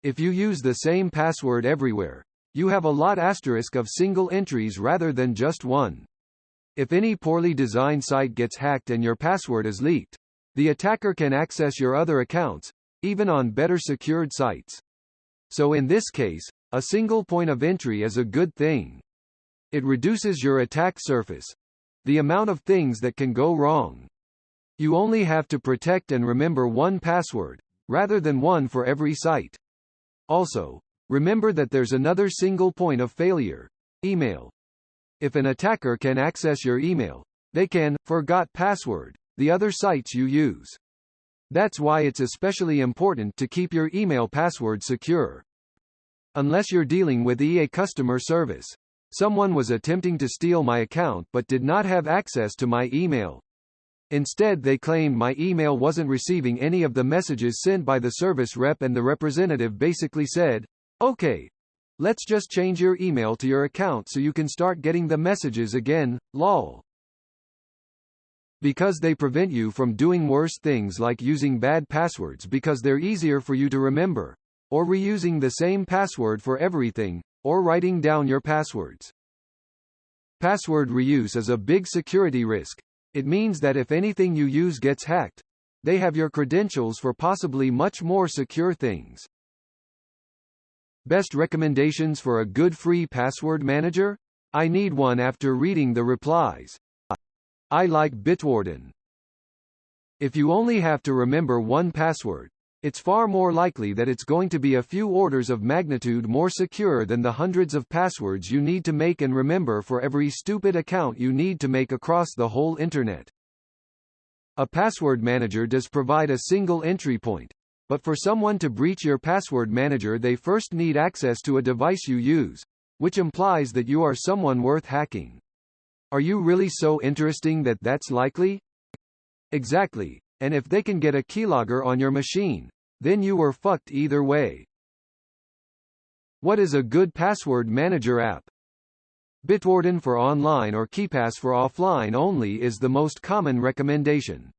If you use the same password everywhere, you have a lot asterisk of single entries rather than just one. If any poorly designed site gets hacked and your password is leaked, the attacker can access your other accounts, even on better secured sites. So in this case, a single point of entry is a good thing. It reduces your attack surface, the amount of things that can go wrong. You only have to protect and remember one password, rather than one for every site. Also, remember that there's another single point of failure: email. If an attacker can access your email, they can forgot password the other sites you use. That's why it's especially important to keep your email password secure. Unless you're dealing with EA customer service. Someone was attempting to steal my account but did not have access to my email. Instead, they claimed my email wasn't receiving any of the messages sent by the service rep, and the representative basically said, "Okay, let's just change your email to your account so you can start getting the messages again, lol." Because they prevent you from doing worse things like using bad passwords because they're easier for you to remember, or reusing the same password for everything, or writing down your passwords. Password reuse is a big security risk. It means that if anything you use gets hacked, they have your credentials for possibly much more secure things. Best recommendations for a good free password manager? I need one after reading the replies. I like Bitwarden. If you only have to remember one password, it's far more likely that it's going to be a few orders of magnitude more secure than the hundreds of passwords you need to make and remember for every stupid account you need to make across the whole internet. A password manager does provide a single entry point, but for someone to breach your password manager, they first need access to a device you use, which implies that you are someone worth hacking. Are you really so interesting that that's likely? Exactly. And if they can get a keylogger on your machine, then you were fucked either way. What is a good password manager app? Bitwarden for online or KeePass for offline only is the most common recommendation.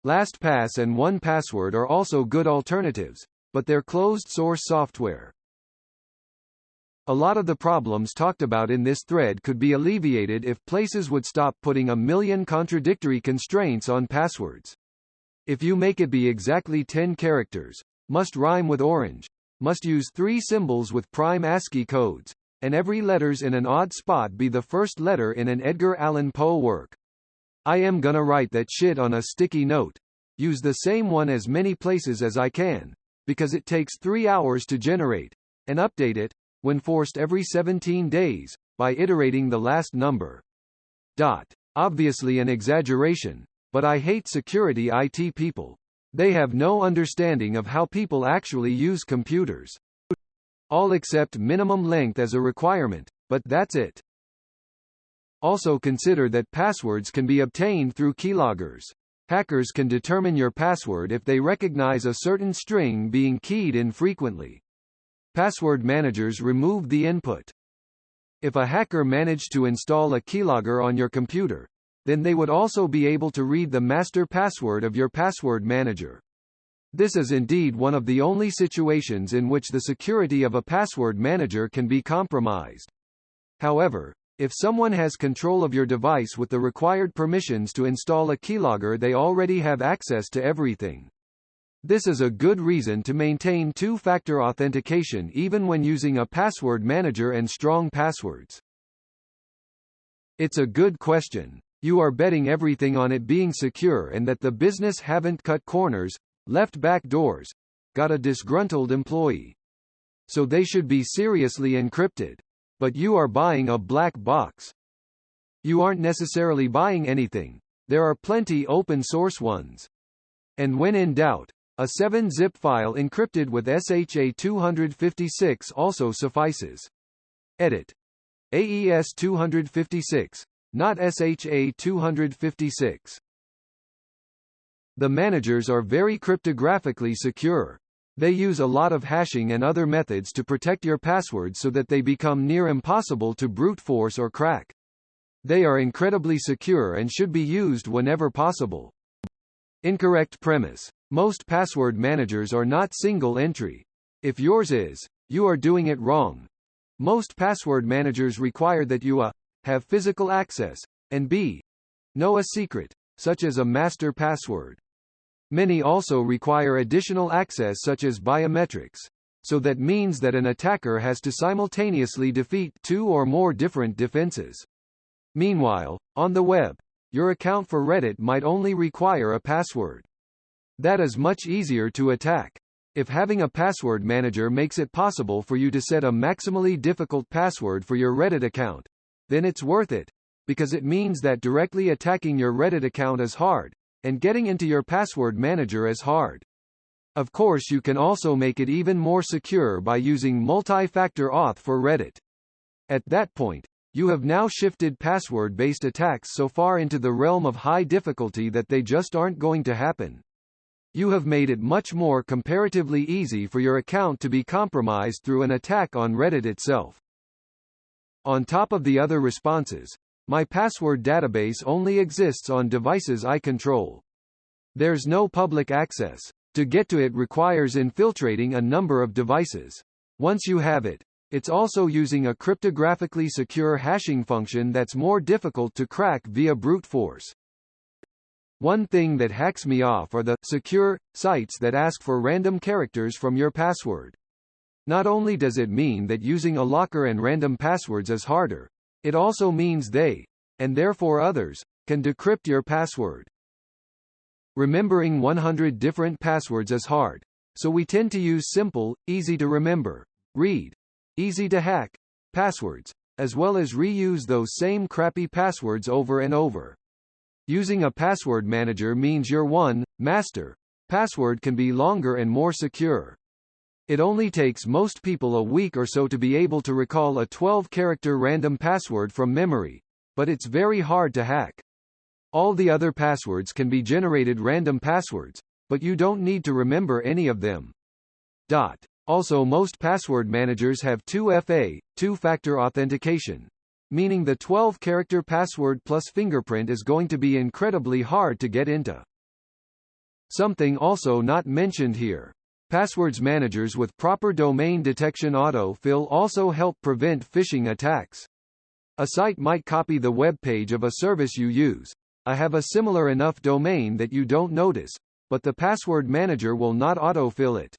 LastPass and 1Password are also good alternatives, but they're closed-source software. A lot of the problems talked about in this thread could be alleviated if places would stop putting a million contradictory constraints on passwords. If you make it be exactly 10 characters, must rhyme with orange, must use 3 symbols with prime ASCII codes, and every letters in an odd spot be the first letter in an Edgar Allan Poe work. I am gonna write that shit on a sticky note. Use the same one as many places as I can, because it takes 3 hours to generate, and update it, when forced every 17 days, by iterating the last number. Obviously an exaggeration, but I hate security IT people. They have no understanding of how people actually use computers. All accept minimum length as a requirement, but that's it. Also consider that passwords can be obtained through keyloggers. Hackers can determine your password if they recognize a certain string being keyed in frequently. Password managers remove the input. If a hacker managed to install a keylogger on your computer, then they would also be able to read the master password of your password manager. This is indeed one of the only situations in which the security of a password manager can be compromised. However, if someone has control of your device with the required permissions to install a keylogger, they already have access to everything. This is a good reason to maintain two-factor authentication even when using a password manager and strong passwords. It's a good question. You are betting everything on it being secure and that the business haven't cut corners, left back doors, got a disgruntled employee. So they should be seriously encrypted. But you are buying a black box. You aren't necessarily buying anything. There are plenty open source ones. And when in doubt, a 7-zip file encrypted with SHA-256 also suffices. Edit. AES-256. Not SHA-256. The managers are very cryptographically secure. They use a lot of hashing and other methods to protect your passwords so that they become near impossible to brute force or crack. They are incredibly secure and should be used whenever possible. Incorrect premise. Most password managers are not single entry. If yours is, you are doing it wrong. Most password managers require that you a. Have physical access, and b. Know a secret, such as a master password. Many also require additional access such as biometrics. So that means that an attacker has to simultaneously defeat 2 or more different defenses. Meanwhile, on the web, your account for Reddit might only require a password. That is much easier to attack. If having a password manager makes it possible for you to set a maximally difficult password for your Reddit account, then it's worth it, because it means that directly attacking your Reddit account is hard, and getting into your password manager is hard. Of course, you can also make it even more secure by using multi-factor auth for Reddit. At that point, you have now shifted password-based attacks so far into the realm of high difficulty that they just aren't going to happen. You have made it much more comparatively easy for your account to be compromised through an attack on Reddit itself. On top of the other responses, my password database only exists on devices I control. There's no public access. To get to it requires infiltrating a number of devices. Once you have it, it's also using a cryptographically secure hashing function that's more difficult to crack via brute force. One thing that hacks me off are the secure sites that ask for random characters from your password. Not only does it mean that using a locker and random passwords is harder, it also means they, and therefore others, can decrypt your password. Remembering 100 different passwords is hard, so we tend to use simple, easy to remember, read, easy to hack passwords, as well as reuse those same crappy passwords over and over. Using a password manager means your master password can be longer and more secure. It only takes most people a week or so to be able to recall a 12-character random password from memory, but it's very hard to hack. All the other passwords can be generated random passwords, but you don't need to remember any of them. Also, most password managers have 2FA, two-factor authentication, meaning the 12-character password plus fingerprint is going to be incredibly hard to get into. Something also not mentioned here. Passwords managers with proper domain detection autofill also help prevent phishing attacks. A site might copy the web page of a service you use. I have a similar enough domain that you don't notice, but the password manager will not autofill it.